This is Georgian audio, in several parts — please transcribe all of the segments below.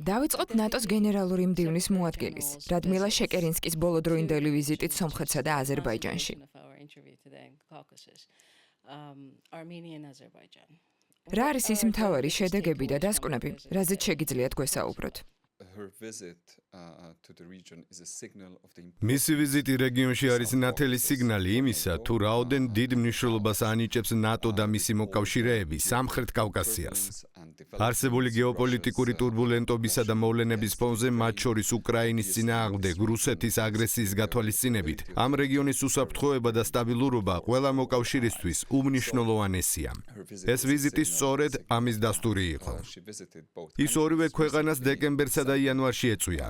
დავიწყოთ ნატოს გენერალური მდივნის მოადგილის, რადმილა შეკერინსკის ბოლოდროინდელი ვიზიტით სომხეთსა და აზერბაიჯანში. რა არის ის მთავარი შედეგები და დასკვნები, რაზეც შეგიძლიათ გვესაუბროთ? მისი ვიზიტი რეგიონში არის ნათელი სიგნალი იმისა, თუ რაოდენ დიდ მნიშვნელობას ანიჭებს ნატო და მისი მოკავშირეები სამხრეთ კავკასიას. არსებული გეოპოლიტიკური ტურბულენტობისა და მოვლენების ფონზე, მათ შორის უკრაინის წინააღმდეგ რუსეთის აგრესიის გათვალისწინებით, ამ რეგიონის უსაფრთხოება და სტაბილურობა ყველა მოკავშირისთვის უმნიშვნელოვანესია. ეს ვიზიტი სწორედ ამის დასტური იყო. ის ორივე ქვეყანას დეკემბერსა და იანვარში ეწვია.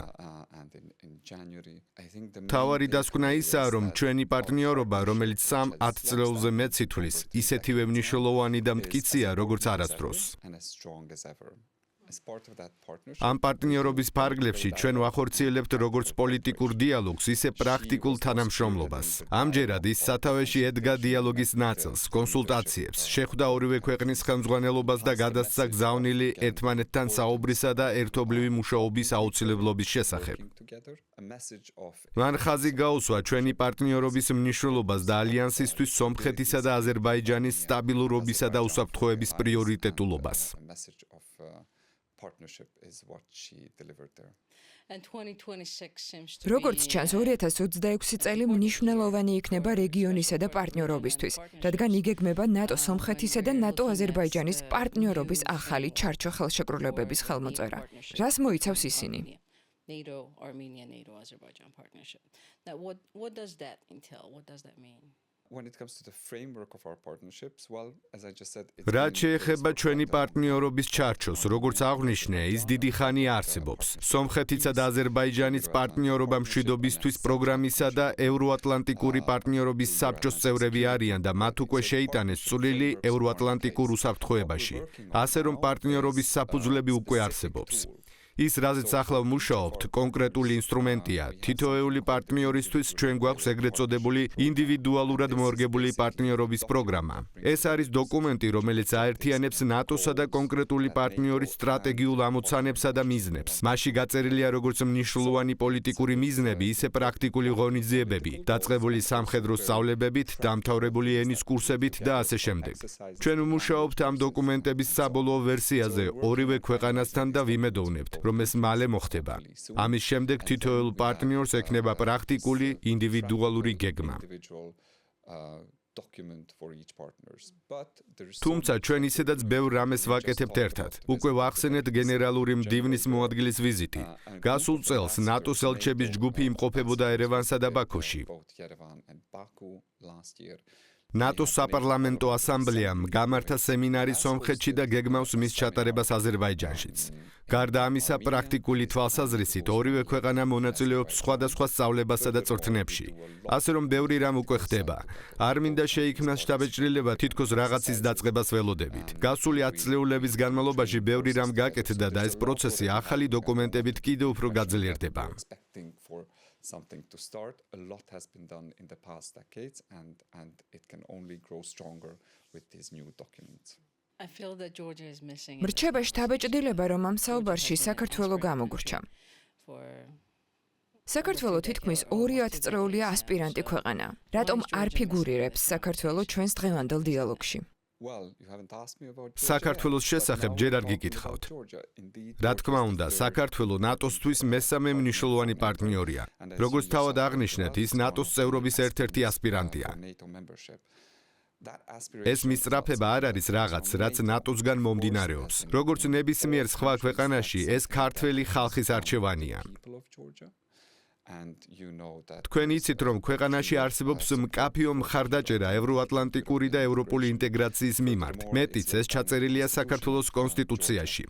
თავარი დასკვნა ისაა, რომ ჩვენი პარტნიორობა, რომელიც 3-10 წლზე მეტ ითვლის, ისეთივე მნიშვნელოვანი და მტკიცეა, როგორც არასდროს. ამ პარტნიორობის ფარგლებში ჩვენ ვახორციელებთ როგორც პოლიტიკურ დიალოგს, ისე პრაქტიკულ თანამშრომლობას. ამჯერად ის სათავეში ედგა დიალოგის ნაწილს, კონსულტაციებს, შეხვდა ორივე ქვეყნის ხელმძღვანელობას და გადასცა გზავნილი ერთმანეთთან საუბრისა და ერთობლივი მუშაობის აუცილებლობის შესახებ. მან ხაზი გაუსვა ჩვენი პარტნიორობის მნიშვნელობას და ალიანსისთვის სომხეთისა და აზერბაიჯანის სტაბილურობისა და უსაფრთხოების პრიორიტეტულობას. როგორც ჩანს, 2026 წელი მნიშვნელოვანი იქნება რეგიონისა და პარტნიორობისთვის, რადგან იგეგმება ნატო-სომხეთისა და ნატო-აზერბაიჯანის პარტნიორობის ახალი ჩარჩო ხელშეკრულებების ხელმოწერა. რას მოიცავს ისინი? NATO, Armenia, NATO, Azerbaijan partnership. Now, what does that entail? What does that mean? When it comes to the framework of our partnerships, well, as I just said, რაც შეეხება ჩვენი პარტნიორობის ჩარჩოს, როგორც აღვნიშნე, ის დიდი ხანი არსებობს. სომხეთისა და აზერბაიჯანის პარტნიორობა მშვიდობისთვის პროგრამისა და ევროატლანტიკური პარტნიორობის საბჭოს წევრები არიან და მათ უკვე შეიტანეს წვლილი ევროატლანტიკურ უსაფრთხოებაში. ასე რომ პარტნიორობის საფუძვლები უკვე არსებობს. ის, რაზეც ახლა ვმუშაობთ, კონკრეტული ინსტრუმენტია. თითოეული პარტნიორისთვის ჩვენ გვაქვს ეგრეთ წოდებული ინდივიდუალურად მორგებული პარტნიორობის პროგრამა. ეს არის დოკუმენტი, რომელიც აერთიანებს ნატოსა და კონკრეტული პარტნიორის სტრატეგიულ ამოცანებსა და მიზნებს. მასში გაწერილია როგორც მნიშვნელოვანი პოლიტიკური მიზნები, ისე პრაქტიკული ღონისძიებები, დაწყებული სამხედრო სწავლებებით, დამთავრებული ენის კურსებით და ასე შემდეგ. ჩვენ ვმუშაობთ ამ დოკუმენტების საბოლოო ვერსიაზე ორივე ქვეყანასთან და ვიმედოვნებთ, რომ ეს მალე მოხდება. ამის შემდეგ თითოეულ პარტნიორს ექნება პრაქტიკული ინდივიდუალური გეგმა. თუმცა ჩვენ ისედაც ბევრ რამეს ვაკეთებთ ერთად. უკვე ვახსენეთ გენერალური მდივნის მოადგილის ვიზიტი. გასულ წელს ნატოს ელჩების ჯგუფი იმყოფებოდა ერევანსა და ბაქოში. ნატოს საპარლამენტო ასამბლეამ გამართა სემინარი სომხეთში და გეგმავს მის ჩატარებას აზერბაიჯანშიც. გარდა ამისა, პრაქტიკული თვალსაზრისით ორივე ქვეყანა მონაწილეობს სხვადასხვა სწავლებასა და წვრთნებში. ასე რომ ბევრი რამ უკვე ხდება. არ მინდა შეიქმნას შთაბეჭდილება თითქოს რაღაცის დაწყებას ველოდებით. გასული 10 წლეულების განმავლობაში ბევრი რამ გაკეთდა და ეს პროცესი ახალი დოკუმენტებით კიდევ უფრო გაძლიერდება. Something to start. A lot has been done in the past decades, and it can only grow stronger with these new documents. I feel that Georgia is missing. მრჩება შთაბეჭდილება, რომ ამ საუბარში საქართველო გამოგვრჩა. საქართველო თითქმის 20 წლეულია ასპირანტი ქვეყანა. რატომ არ ფიგურირებს საქართველო ჩვენს დღევანდელ დიალოგში? საქართველოს შესახებ ჯერ არ გიკითხავთ. რა თქმა უნდა, საქართველო ნატოსთვის მესამე მნიშვნელოვანი პარტნიორია. როგორც თავად აღნიშნეთ, ის ნატოს წევრობის ერთ-ერთი ასპირანტია. ეს მისწრაფება არ არის რაღაც, რაც ნატოსგან მომდინარეობს. როგორც ნებისმიერ სხვა ქვეყანაში, ეს ქართველი ხალხის არჩევანია. თქვენ იცით, რომ ქვეყანაში არსებობს მკაფიო მხარდაჭერა ევროატლანტიკური და ევროპული ინტეგრაციის მიმართ. მეტიც, ეს ჩაწერილია საქართველოს კონსტიტუციაში.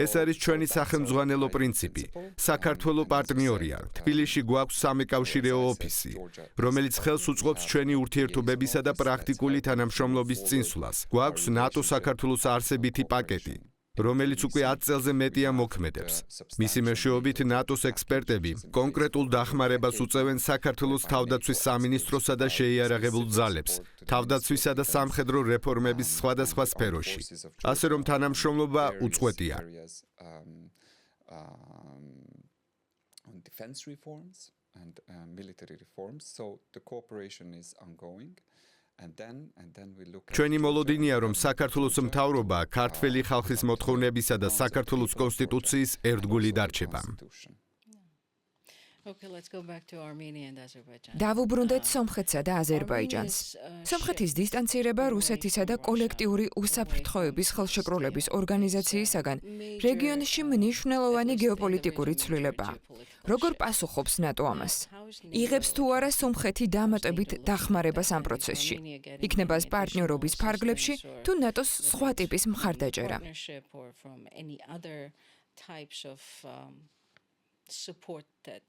ეს არის ჩვენი სახელმძღვანელო პრინციპი. საქართველო პარტნიორია. თბილისში გვაქვს სამეკავშირეო ოფისი, რომელიც ხელს უწყობს ჩვენი ურთიერთობებისა და პრაქტიკული თანამშრომლობის წინსვლას. გვაქვს ნატო-საქართველოს არსებითი პაკეტი. რომელიც უკვე 10 წელზე მეტია მოქმედებს. მისი მეშვეობით ნატოს ექსპერტები კონკრეტულ დახმარებას უწევენ საქართველოს თავდაცვის სამინისტროსა და შეიარაღებულ ძალებს, თავდაცვისა და სამხედრო რეფორმების სხვადასხვა სფეროში. ასე რომ თანამშრომლობა უწყვეტია. Defense reforms and military reforms, so the cooperation is ongoing. And then we look ჩვენი მოლოდინია, რომ საქართველოს მთავრობა ქართველი ხალხის მოთხოვნებისა და საქართველოს კონსტიტუციის ერთგული დარჩება. Okay, let's go back to Armenia and Azerbaijan. დავუბრუნდეთ სომხეთსა და აზერბაიჯანს. სომხეთის დისტანცირება რუსეთისა და კოლექტიური უსაფრთხოების ხელშეკრულების ორგანიზაციისაგან რეგიონში მნიშვნელოვანი გეოპოლიტიკური ცვლილებაა. როგორ პასუხობს ნატო ამას? იღებს თუ არა სომხეთი დამატებით დახმარებას ამ პროცესში? იქნება ეს პარტნიორობის ფარგლებში თუ ნატოს სხვა ტიპის მხარდაჭერა? Support that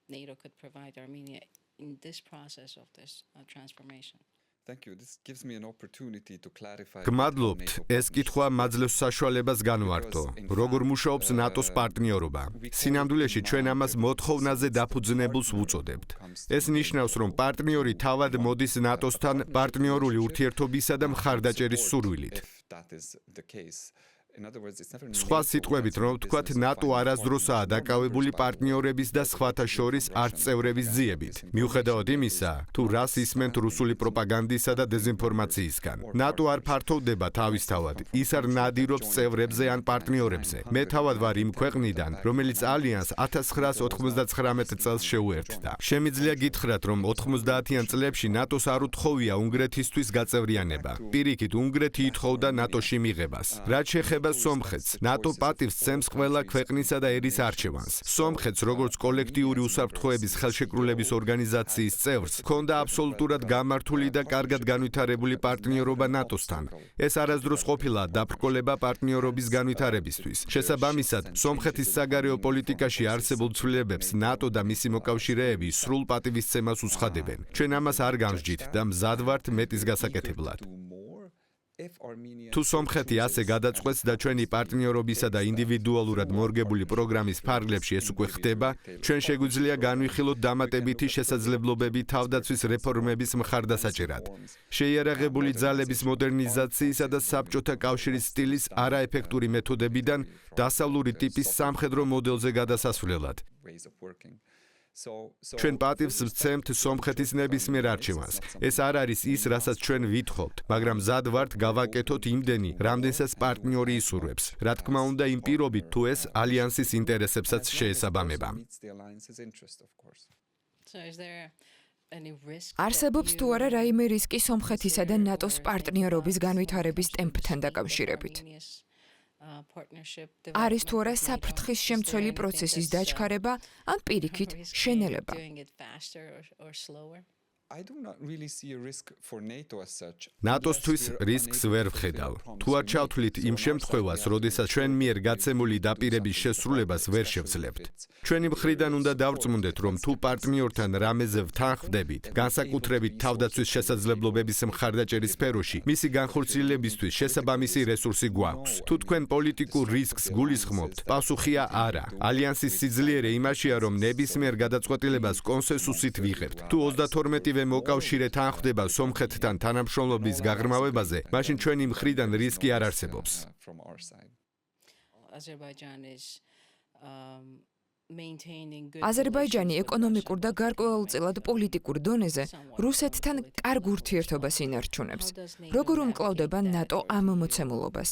NATO could provide Armenia in this process of this transformation. Thank you. This gives me an opportunity to clarify. გმადლობთ, ეს კითხვა მაძლევს საშუალებას განვარტო, როგორ მუშაობს ნატოს პარტნიორობა. სინამდვილეში ჩვენ ამას მოთხოვნაზე დაფუძნებულს ვუწოდებთ. ეს ნიშნავს, რომ პარტნიორი თავად მოდის ნატოსთან პარტნიორული ურთიერთობისა და მხარდაჭერის სურვილით. სხვა სიტყვებით, რომ ვთქვათ, ნატო არასდროსაა დაკავებული პარტნიორების და სხვათა შორის არც წევრების ძიებით. მიუხედავად იმისა, თუ რას ისმენთ რუსული პროპაგანდისა და დეზინფორმაციისგან. ნატო არ ფართოვდება თავისთავად, ის არ ნადირობს წევრებზე ან პარტნიორებზე. მე თავად ვარ იმ ქვეყნიდან, რომელიც ალიანსს 1999 წელს შეუერთდა. შემიძლია გითხრათ, რომ 90-იან წლებში ნატოს არ უთხოვია უნგრეთისთვის გაწევრიანება. პირიქით, უნგრეთი ითხოვდა ნატოში მიღებას. რაც შეეხება სომხეთს, ნატო პატივს სცემს ყველა ქვეყნისა და ერის არჩევანს. სომხეთს, როგორც კოლექტიური უსაფრთხოების ხელშეკრულების ორგანიზაციის წევრს, ჰქონდა აბსოლუტურად გამართული და კარგად განვითარებული პარტნიორობა ნატოსთან. ეს არასდროს ყოფილა დაბრკოლება პარტნიორობის განვითარებისთვის. შესაბამისად, სომხეთის საგარეო პოლიტიკაში არსებულ ცვლილებებს ნატო და მისი მოკავშირეები სრულ პატივისცემას უცხადებენ. ჩვენ ამას არ გამსჯით და მზად ვართ მეტის გასაკეთებლად. თუ სომხეთი ასე გადაწყვეტს და ჩვენი პარტნიორობისა და ინდივიდუალურად მორგებული პროგრამის ფარგლებში ეს უკვე ხდება, ჩვენ შეგვიძლია განვიხილოთ დამატებითი შესაძლებლობები თავდაცვის რეფორმების მხარდასაჭერად, შეიარაღებული ძალების მოდერნიზაციისა და საბჭოთა კავშირის სტილის არაეფექტური მეთოდებიდან დასავლური ტიპის სამხედრო მოდელზე გადასასვლელად. ჩვენ პატივს ვცემთ სომხეთის ნებისმიერ არჩევანს. ეს არ არის ის, რასაც ჩვენ ვითხოვთ, მაგრამ მზად ვართ გავაკეთოთ იმდენი, რამდენსაც პარტნიორი ისურვებს. რა თქმა უნდა, იმ პირობით, თუ ეს ალიანსის ინტერესებსაც შეესაბამება. არსებობს თუ არა რაიმე რისკი სომხეთისა და ნატოს პარტნიორობის განვითარების ტემპთან დაკავშირებით? არის თუ არა საფრთხის შემცველი პროცესის დაჩქარება ან პირიქით შენელება? ნატოსთვის რისკს ვერ ვხედავ. თუ არ ჩავთვლით იმ შემთხვევას, როდესაც ჩვენ მიერ გაცემული დაპირების შესრულებას ვერ შევძლებთ. ჩვენი მხრიდან უნდა დავწმუნდეთ, რომ თუ პარტნიორთან რამეზე ვთანხმდებით, განსაკუთრებით თავდაცვის შესაძლებლობების მხარდაჭერის სფეროში, მისი განხორციელებისთვის შესაბამისი რესურსი გვაქვს. თუ თქვენ პოლიტიკურ რისკს გულისხმობთ, პასუხია არა. ალიანსის სიძლიერე იმაშია, რომ ნებისმიერ გადაწყვეტილებას კონსენსუსით ვიღებთ. თუ 32-ვე მოკავშირე თანხმდება სომხეთთან თანამშრომლობის გაღრმავებაზე, მაშინ ჩვენი მხრიდან რისკი არ არსებობს. აზერბაიჯანი ეკონომიკურ და გარკვეულწილად პოლიტიკურ დონეზე რუსეთთან კარგ ურთიერთობას ინარჩუნებს. როგორ უმკლავდება ნატო ამ მოცემულობას?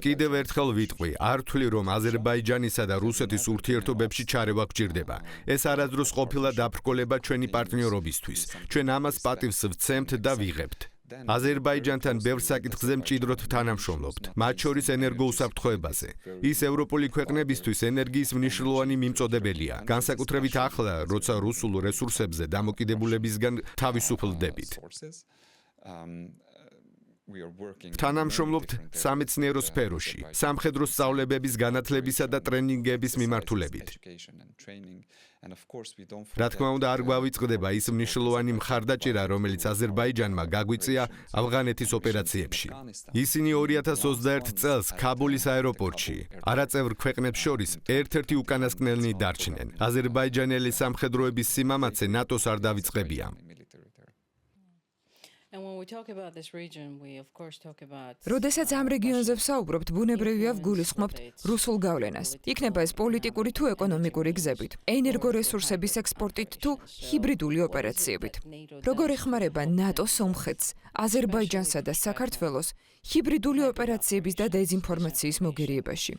კიდევ ერთხელ ვიტყვი, არ ვთვლი, რომ აზერბაიჯანისა და რუსეთის ურთიერთობებში ჩარევა გჭირდება. ეს არასდროს ყოფილა დაბრკოლება ჩვენი პარტნიორობისთვის. ჩვენ ამას პატივს ვცემთ და ვიღებთ. აზერბაიჯანთან ბევრ საკითხზე მჭიდროდ თანამშრომლობთ, მათ შორის ენერგოუსაფრთხოებაზე. ის ევროპული ქვეყნებისთვის ენერგიის მნიშვნელოვანი მიმწოდებელია, განსაკუთრებით ახლა, როცა რუსულ რესურსებზე დამოკიდებულებისგან თავისუფლდებით. თანამშრომლობთ სამეცნიერო სფეროში, სამხედრო სწავლებების, განათლებისა და ტრენინგების მიმართულებით. რა თქმა უნდა, არ გვავიწყდება ის მნიშვნელოვანი მხარდაჭერა, რომელიც აზერბაიჯანმა გაგვიწია ავღანეთის ოპერაციებში. ისინი 2021 წელს ქაბულის აეროპორტში არაწევრ ქვეყნებს შორის ერთ-ერთი უკანასკნელნი დარჩნენ. აზერბაიჯანელი სამხედროების სიმამაცე ნატოს არ დავიწყებია. როდესაც ამ რეგიონზე ვსაუბრობთ, ბუნებრივია ვგულისხმობთ რუსულ გავლენას. იქნება ეს პოლიტიკური თუ ეკონომიკური გზებით, ენერგორესურსების ექსპორტით თუ ჰიბრიდული ოპერაციებით. როგორ ეხმარება ნატო სომხეთს, აზერბაიჯანსა და საქართველოს ჰიბრიდული ოპერაციების და დეზინფორმაციის მოგერიებაში?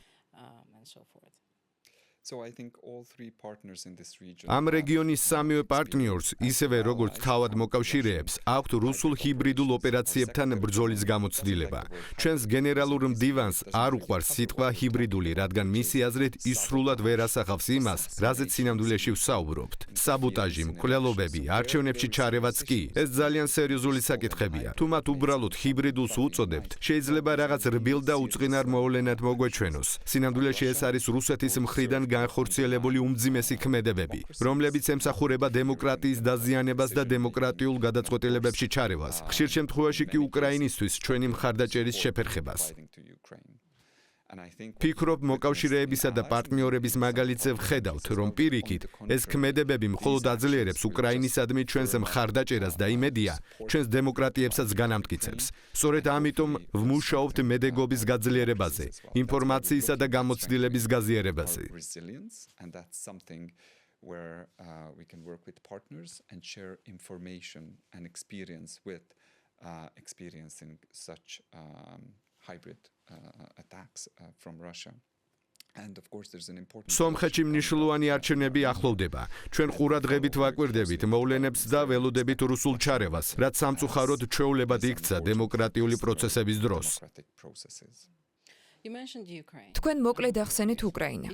ამ რეგიონის სამივე პარტნიორს, ისევე როგორც თავად მოკავშირეებს, აქვთ რუსულ ჰიბრიდულ ოპერაციებთან ბრძოლის გამოცდილება. ჩვენს გენერალურ მდივანს არ უყვარს სიტყვა ჰიბრიდული, რადგან მისი აზრით ის სრულად ვერ ასახავს იმას, რაზეც სინამდვილეში ვსაუბრობთ. საბოტაჟი, მკვლელობები, არჩევნებში ჩარევაც კი, ეს ძალიან სერიოზული საკითხებია. თუ მათ უბრალოდ ჰიბრიდულს უწოდებთ, შეიძლება რაღაც რბილ და უწყინარ მოვლენად მოგვეჩვენოს. სინამდვილეში ეს არის რუსეთის მხრიდან განხორციელებული უმძიმესი ქმედებები, რომლებიც ემსახურება დემოკრატიის დაზიანებას და დემოკრატიულ გადაწყვეტილებებში ჩარევას. ხშირ შემთხვევაში კი უკრაინისთვის ჩვენი მხარდაჭერის შეფერხებას. ფიქრობ, მოკავშირეებისა და პარტნიორების მაგალითზე ვხედავთ, რომ პირიქით ეს ქმედებები მხოლოდ აძლიერებს უკრაინისადმი ჩვენს მხარდაჭერას და იმედია, ჩვენს დემოკრატიებსაც განამტკიცებს. სწორედ ამიტომ ვმუშაობთ მედეგობის გაძლიერებაზე, ინფორმაციისა და გამოცდილების გაზიარებაზე. where we can work with partners and share information and experience with experiencing such hybrid attacks from Russia. And of course there's an important სომხეთში მნიშვნელოვანი არჩევნები ახლოვდება. ჩვენ ყურადღებით ვაკვირდებით მოვლენებს და ველოდებით რუსულ ჩარევას, რაც სამწუხაროდ ჩვეულებად იქცა დემოკრატიული პროცესების დროს. თქვენ მოკლედ ახსენეთ უკრაინა.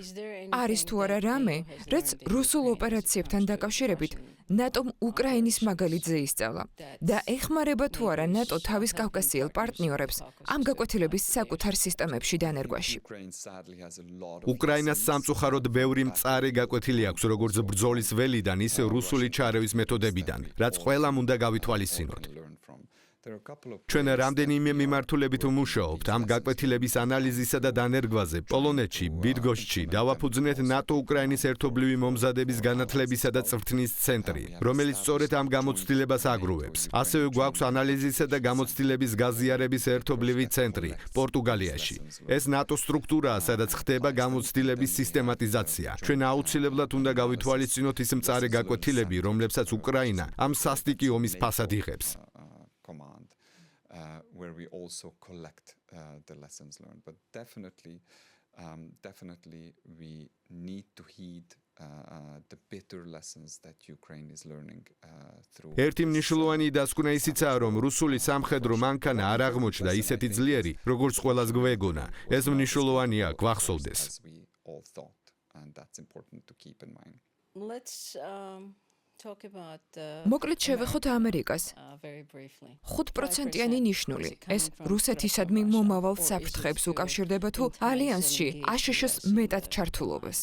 არის თუ არა რამე, რაც რუსულ ოპერაციებთან დაკავშირებით ნატომ უკრაინის მაგალითზე ისწავლა და ეხმარება თუ არა ნატო თავის კავკასიელ პარტნიორებს ამ გაკვეთილების საკუთარ სისტემებში დანერგვაში. უკრაინას სამწუხაროდ ბევრი მწარე გაკვეთილი აქვს როგორც ბრძოლის ველიდან, ისე რუსული ჩარევის მეთოდებიდან, რაც ყველამ უნდა გავითვალისწინოთ. ჩვენ რამდენიმე მიმართულებით ვმუშაობთ ამ გაკვეთილების ანალიზისა და დანერგვაზე. პოლონეთში, ბიდგოშჩი დავაფუძნეთ ნატო-უკრაინის ერთობლივი მომზადების განათლებისა და წვრთნის ცენტრი, რომელიც სწორედ ამ გამოცდილებას აგროვებს. ასევე გვაქვს ანალიზისა და გამოცდილების გაზიარების ერთობლივი ცენტრი პორტუგალიაში. ეს ნატო სტრუქტურაა, სადაც ხდება გამოცდილების სისტემატიზაცია. ჩვენ აუცილებლად უნდა გავითვალისწინოთ ის მწარე გაკვეთილები, რომლებსაც უკრაინა ამ სასტიკი ომის ფასად იღებს. Where we also collect the lessons learned, but definitely we need to heed the bitter lessons that Ukraine is learning through. ერთი მნიშვნელოვანი დასკვნა ისიცაა, რომ რუსული სამხედრო მანქანა არ აღმოჩნდა ისეთი ძლიერი, როგორც ყველას გვეგონა. ეს მნიშვნელოვანია გვახსოვდეს. And that's important to keep in mind. Let's მოკლედ შევეხოთ ამერიკას. 5%-იანი ნიშნული. ეს რუსეთისადმი მომავალ საფრთხეებს უკავშირდება თუ ალიანსში აშშ-ს მეტად ჩართულობას.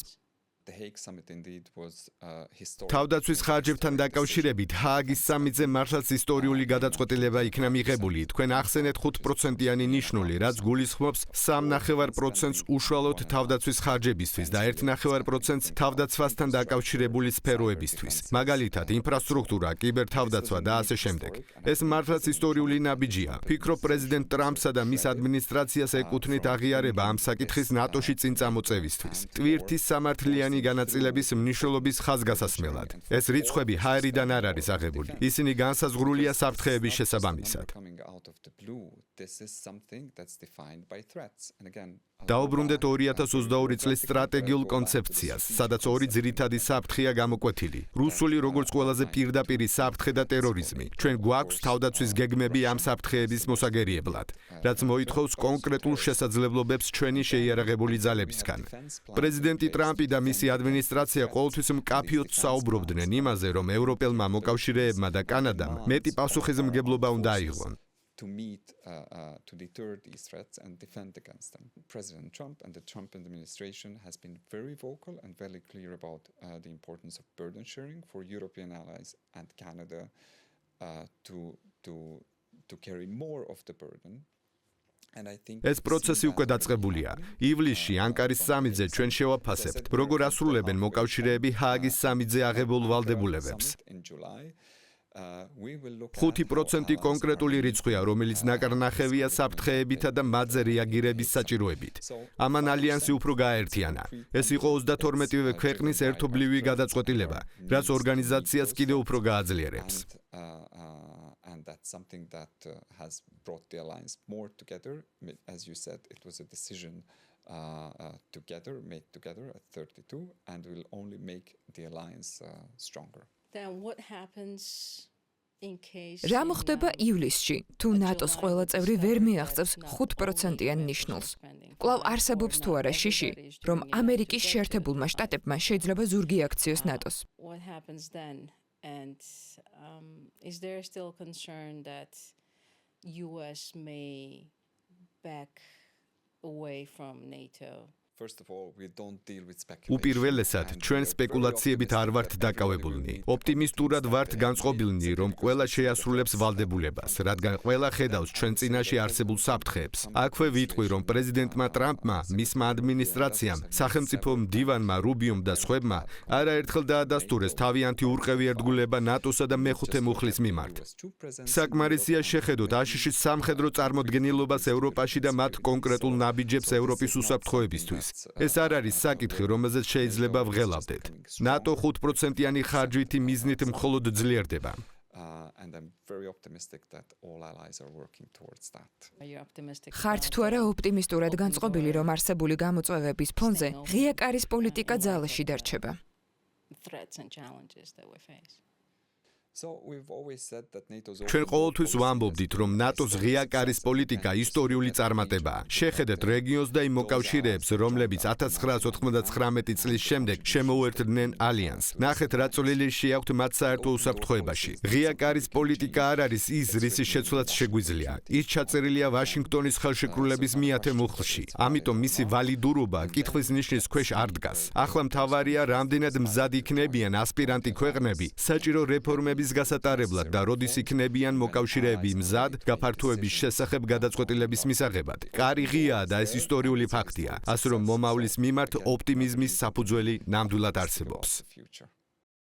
თავდაცვის ხარჯებთან დაკავშირებით ჰააგის სამიტზე მართლაც ისტორიული გადაწყვეტილება იქნა მიღებული. თქვენ ახსენეთ 5%-იანი ნიშნული, რაც გულისხმობს 3.5%-ს უშუალოდ თავდაცვის ხარჯებისთვის და 1.5%-ს თავდაცვასთან დაკავშირებული სფეროებისთვის. მაგალითად, ინფრასტრუქტურა, კიბერთავდაცვა და ასე შემდეგ. ეს მართლაც ისტორიული ნაბიჯია. ფიქრობ, პრეზიდენტ ტრამპსა და მის ადმინისტრაციას ეკუთვნით აღიარება ამ საკითხის ნატოში წინ წამოწევისთვის. ტვირთის სამართლიანი განაწილების მნიშვნელობის ხაზგასასმელად. ეს რიცხვები ჰაერიდან არ არის აღებული. ისინი განსაზღვრულია საფრთხეების შესაბამისად. დაუბრუნდეთ 2022 წლის სტრატეგიულ კონცეფციას, სადაც ორი ძირითადი საფრთხეა გამოკვეთილი. რუსული როგორც ყველაზე პირდაპირი საფრთხე და ტერორიზმი. ჩვენ გვაქვს თავდაცვის გეგმები ამ საფრთხეების მოსაგერიებლად, რაც მოითხოვს კონკრეტულ შესაძლებლობებს ჩვენი შეიარაღებული ძალებისგან. პრეზიდენტი ტრამპი და მისი ადმინისტრაცია ყოველთვის მკაფიოდ საუბრობდნენ იმაზე, რომ ევროპელმა მოკავშირეებმა და კანადამ მეტი პასუხისმგებლობა უნდა აიღონ. to meet, to deter these threats and defend against them. President Trump and the Trump administration has been very vocal and very clear about the importance of burden sharing for European allies and Canada to carry more of the burden. ეს პროცესი უკვე დაწყებულია. ივლისში ანკარის სამიტზე ჩვენ შევაფასებთ, როგორ ასრულებენ მოკავშირეები ჰააგის სამიტზე აღებულ ვალდებულებებს. 5% კონკრეტული რიცხვია, რომელიც ნაკარნახევია საფრთხეებითა და მათზე რეაგირების საჭიროებით. ამან ალიანსი უფრო გააერთიანა. ეს იყო 32-ვე ქვეყნის ერთობლივი გადაწყვეტილება, რაც ორგანიზაციას კიდევ უფრო გააძლიერებს. And that's something that has brought the alliance more together. As you said, it was a decision made together at 32, and will only make the alliance stronger. Then what happens in case რა მოხდება ივლისში, თუ ნატოს ყველა წევრი ვერ მიაღწევს 5%-იან ნიშნულს? კვლავ არსებობს თუ არა შიში, რომ ამერიკის შეერთებულმა შტატებმა შეიძლება ზურგი აქციოს ნატოს? What happens then? And is there still concern that US may back away from NATO? First of all, we don't deal with speculation. უპირველესად, ჩვენ სპეკულაციებით არ ვართ დაკავებულნი. ოპტიმისტურად ვართ განწყობილნი, რომ ყველა შეასრულებს ვალდებულებას, რადგან ყველა ხედავს ჩვენ წინაშე არსებულ საფრთხეებს. აქვე ვიტყვი, რომ პრეზიდენტმა ტრამპმა, მისმა ადმინისტრაციამ, სახელმწიფო მდივანმა რუბიუმ და სხვებმა არაერთხელ დაადასტურეს თავიანთი ურყევი ერთგულება ნატოსა და მეხუთე მუხლის მიმართ. საკმარისია შეხედოთ აშშ-ის სამხედრო წარმოდგენილობას ევროპაში და მათ კონკრეტულ ნაბიჯებს ევროპის უსაფრთხოებისთვის. ეს არ არის საკითხი, რომელზეც შეიძლება ვღელავდეთ. ნატო 5%-იანი ხარჯვითი მიზნით მხოლოდ ძლიერდება. And I'm very optimistic that all allies are working towards that. Are you optimistic? ხართ თუ არა ოპტიმისტურად განწყობილი, რომ არსებული გამოწვევების ფონზე ღია კარის პოლიტიკა ძალაში დარჩება? Threats and challenges that we face. So we've always said that NATO's ჩვენ ყოველთვის ვამბობდით, რომ ნატოს ღია კარის პოლიტიკა ისტორიული წარმატებაა. შეხედეთ რეგიონს და იმ მოკავშირეებს, რომლებიც 1999 წლის შემდეგ შემოუერთდნენ ალიანსს. ნახეთ, რა წვლილი შეაქვთ მათ საერთო უსაფრთხოებაში. ღია კარის პოლიტიკა არ არის ის, რისის შეცვლაც შეგვიძლია. ის ჩაწერილია ვაშინგტონის ხელშეკრულების მეათე მუხლში. ამიტომ მისი ვალიდურობა კითხვის ნიშნის ქვეშ არ დგას. ახლა მთავარია, რამდენად მზად იქნებიან ასპირანტი ქვეყნები საჭირო რეფორმების გასატარებლად და როდის იქნებიან მოკავშირეები მზად გაფართოების შესახებ გადაწყვეტილების მისაღებად. კარი ღიაა და ეს ისტორიული ფაქტია, ასე რომ მომავლის მიმართ ოპტიმიზმის საფუძველი ნამდვილად არსებობს.